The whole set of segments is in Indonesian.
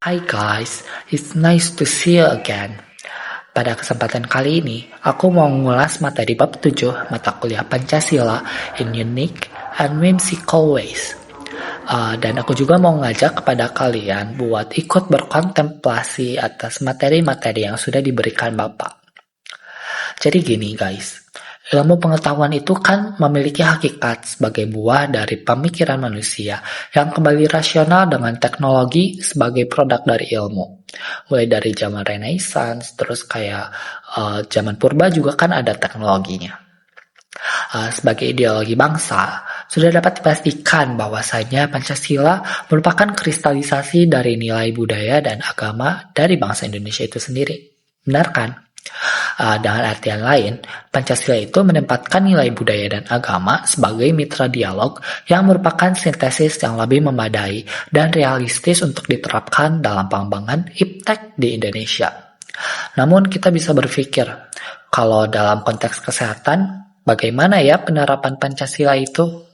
Hi guys, it's nice to see you again. Pada kesempatan kali ini, aku mau ngulas materi bab 7 mata kuliah Pancasila in Unique and Whimsical Ways. Dan aku juga mau ngajak kepada kalian buat ikut berkontemplasi atas materi-materi yang sudah diberikan Bapak. Jadi gini guys, ilmu pengetahuan itu kan memiliki hakikat sebagai buah dari pemikiran manusia yang kembali rasional dengan teknologi sebagai produk dari ilmu. Mulai dari zaman Renaissance, terus kayak zaman purba juga kan ada teknologinya. Sebagai ideologi bangsa, sudah dapat dipastikan bahwasanya Pancasila merupakan kristalisasi dari nilai budaya dan agama dari bangsa Indonesia itu sendiri. Benar kan? Dengan artian lain, Pancasila itu menempatkan nilai budaya dan agama sebagai mitra dialog yang merupakan sintesis yang lebih memadai dan realistis untuk diterapkan dalam pengembangan iptek di Indonesia. Namun kita bisa berpikir, kalau dalam konteks kesehatan, bagaimana ya penerapan Pancasila itu?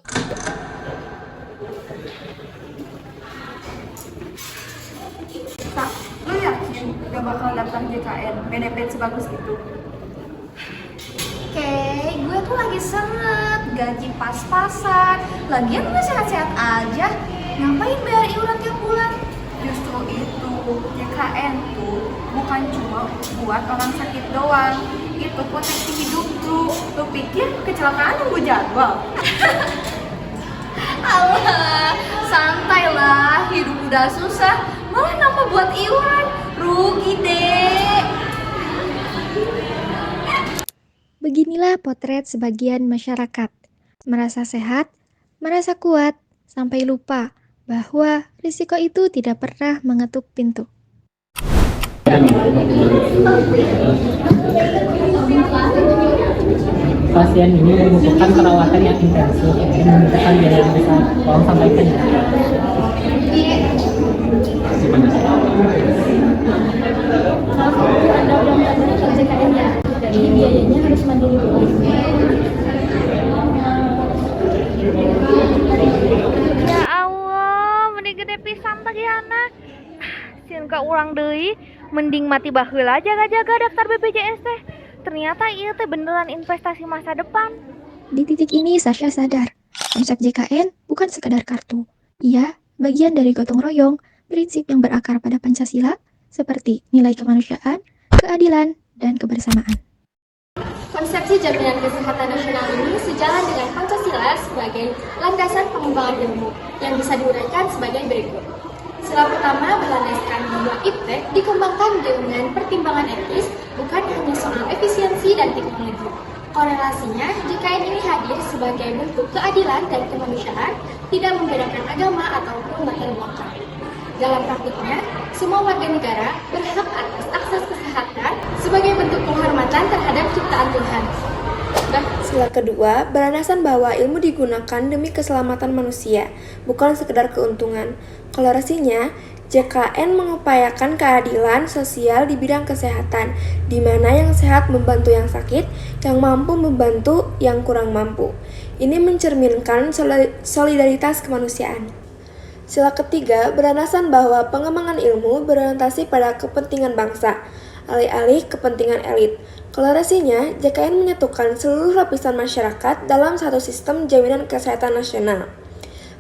Sa, lu yakin gak bakal daftar JKN benefit sebagus itu? Gue tuh lagi seret, gaji pas-pasan. Lagian gue sehat-sehat aja. Ngapain bayar iuran tiap bulan? Justru itu, JKN tuh bukan cuma buat orang sakit doang. Itu proteksi hidup lu pikir kecelakaan nunggu jadwal? Alah, santai lah, hidup udah susah, malah nambah buat iuran. Rugi deh. Beginilah potret sebagian masyarakat. Merasa sehat, merasa kuat, sampai lupa bahwa risiko itu tidak pernah mengetuk pintu. Pasien ini membutuhkan perawatan yang intensif dan membutuhkan biaya yang besar. Tolong sampaikan ya. Anda udah mendaftar ke JKN ya, jadi biayanya harus mandiri dulu. Ya Allah, mending gede pisan tadi anak. Sieun ka urang deui, mending mati baheula jaga-jaga daftar BPJS teh. Ternyata ieu teh beneran investasi masa depan. Di titik ini Sasha sadar, konsep JKN bukan sekadar kartu. Ia bagian dari gotong royong, prinsip yang berakar pada Pancasila, seperti nilai kemanusiaan, keadilan, dan kebersamaan. Konsepsi jaminan kesehatan nasional ini sejalan dengan Pancasila sebagai landasan pengembangan ilmu yang bisa diuraikan sebagai berikut. Sila pertama berlandaskan bahwa iptek dikembangkan dengan pertimbangan etis, bukan hanya soal efisiensi dan teknologi. Korelasinya, JKN ini hadir sebagai bentuk keadilan dan kemanusiaan, tidak membedakan agama ataupun latar belakang. Dalam praktiknya, semua warga negara berhak atas akses kesehatan sebagai bentuk penghormatan terhadap ciptaan Tuhan. Sila kedua, beralasan bahwa ilmu digunakan demi keselamatan manusia, bukan sekedar keuntungan. Kolorasinya, JKN mengupayakan keadilan sosial di bidang kesehatan, di mana yang sehat membantu yang sakit, yang mampu membantu yang kurang mampu. Ini mencerminkan solidaritas kemanusiaan. Sila ketiga, beralasan bahwa pengembangan ilmu berorientasi pada kepentingan bangsa, alih-alih kepentingan elit. Kolorasinya, JKN menyatukan seluruh lapisan masyarakat dalam satu sistem jaminan kesehatan nasional.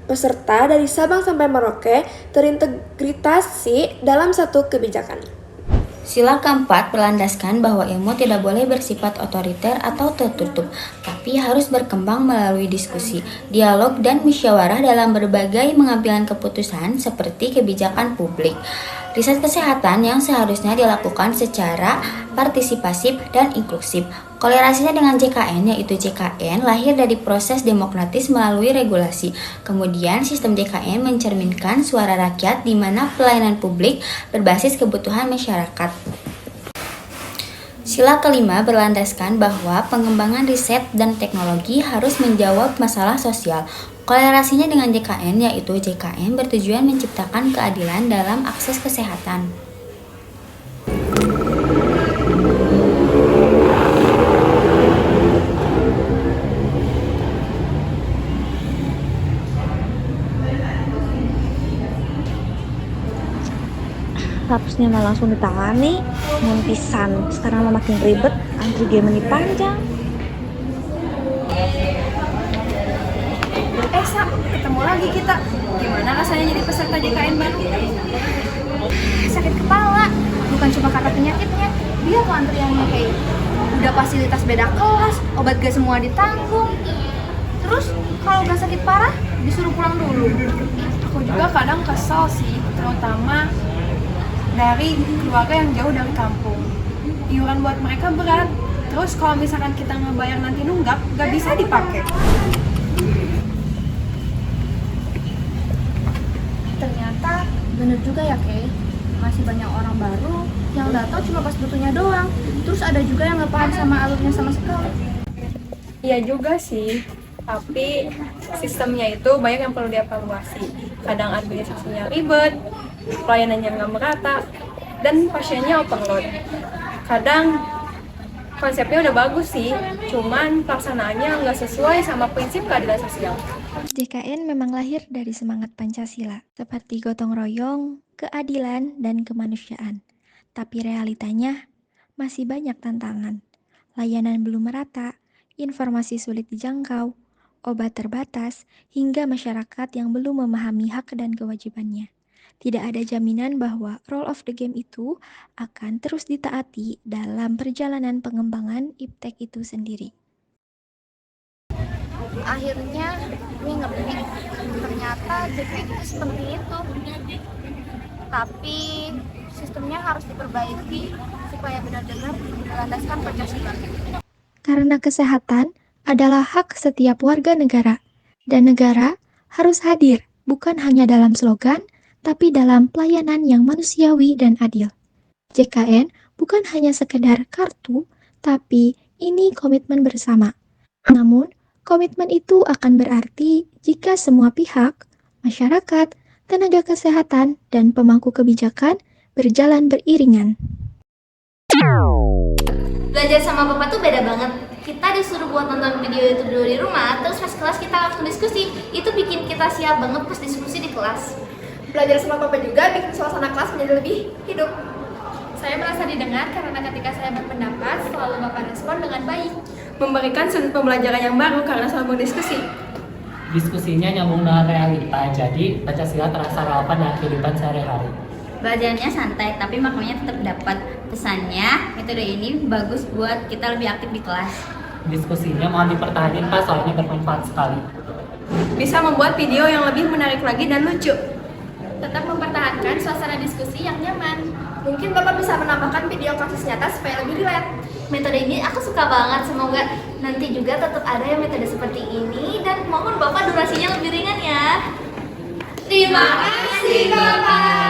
Peserta dari Sabang sampai Merauke terintegrasi dalam satu kebijakan. Sila keempat berlandaskan bahwa ilmu tidak boleh bersifat otoriter atau tertutup, tapi harus berkembang melalui diskusi, dialog, dan musyawarah dalam berbagai pengambilan keputusan seperti kebijakan publik. Riset kesehatan yang seharusnya dilakukan secara partisipasif dan inklusif. Kolerasinya dengan JKN, yaitu JKN lahir dari proses demokratis melalui regulasi. Kemudian sistem JKN mencerminkan suara rakyat di mana pelayanan publik berbasis kebutuhan masyarakat. Sila kelima berlandaskan bahwa pengembangan riset dan teknologi harus menjawab masalah sosial. Kolerasinya dengan JKN, yaitu JKN bertujuan menciptakan keadilan dalam akses kesehatan. kosnya mah langsung ditangani. Muntisan, sekarang mah makin ribet, antri game ini panjang. Sa, ketemu lagi kita. Gimana rasanya jadi peserta JKN baru? Sakit kepala, bukan cuma karena penyakitnya. Dia tuh antriannya kayak udah fasilitas beda kelas, obat gak semua ditanggung. Terus kalau udah sakit parah disuruh pulang dulu. Aku juga kadang kesel sih, terutama dari keluarga yang jauh dari kampung. Iuran buat mereka berat. Terus kalau misalkan kita ngebayar nanti nunggak, gak bisa dipakai. Ternyata bener juga ya Kay, masih banyak orang baru yang datang cuma pas butuhnya doang. Terus ada juga yang gak paham sama alurnya sama sekali. Iya juga sih, tapi sistemnya itu banyak yang perlu dievaluasi. Kadang administrasinya ribet, pelayanannya nggak merata, dan pasiennya overload. Kadang konsepnya udah bagus sih, cuman pelaksanaannya nggak sesuai sama prinsip keadilan sosial. JKN memang lahir dari semangat Pancasila, seperti gotong royong, keadilan, dan kemanusiaan. Tapi realitanya masih banyak tantangan. Layanan belum merata, informasi sulit dijangkau, obat terbatas, hingga masyarakat yang belum memahami hak dan kewajibannya. Tidak ada jaminan bahwa rule of the game itu akan terus ditaati dalam perjalanan pengembangan iptek itu sendiri. Akhirnya gue ngerti, ternyata JKN itu seperti itu. Tapi sistemnya harus diperbaiki supaya benar-benar berlandaskan Pancasila. Karena kesehatan adalah hak setiap warga negara, dan negara harus hadir bukan hanya dalam slogan, tapi dalam pelayanan yang manusiawi dan adil. JKN bukan hanya sekedar kartu, tapi ini komitmen bersama. Namun, komitmen itu akan berarti jika semua pihak, masyarakat, tenaga kesehatan, dan pemangku kebijakan berjalan beriringan. Belajar sama Bapak tuh beda banget. Kita disuruh buat nonton video YouTube dulu di rumah, terus pas kelas kita langsung diskusi. Itu bikin kita siap banget pas diskusi di kelas. Belajar sama Bapak juga bikin suasana kelas menjadi lebih hidup. Saya merasa didengar karena ketika saya berpendapat, selalu Bapak respon dengan baik. Memberikan sudut pembelajaran yang baru karena selalu berdiskusi. Diskusinya nyambung dengan realita, jadi Pancasila terasa relevan dengan kehidupan sehari-hari. Belajarnya santai, tapi maknanya tetap dapat. Pesannya, metode ini bagus buat kita lebih aktif di kelas. Diskusinya mohon dipertahankan Pak, soalnya bermanfaat sekali. Bisa membuat video yang lebih menarik lagi dan lucu. Tetap mempertahankan suasana diskusi yang nyaman. Mungkin Bapak bisa menambahkan video kasus nyata supaya lebih relate. Metode ini aku suka banget, semoga nanti juga tetap ada yang metode seperti ini, dan mohon Bapak durasinya lebih ringan ya. Terima kasih Bapak.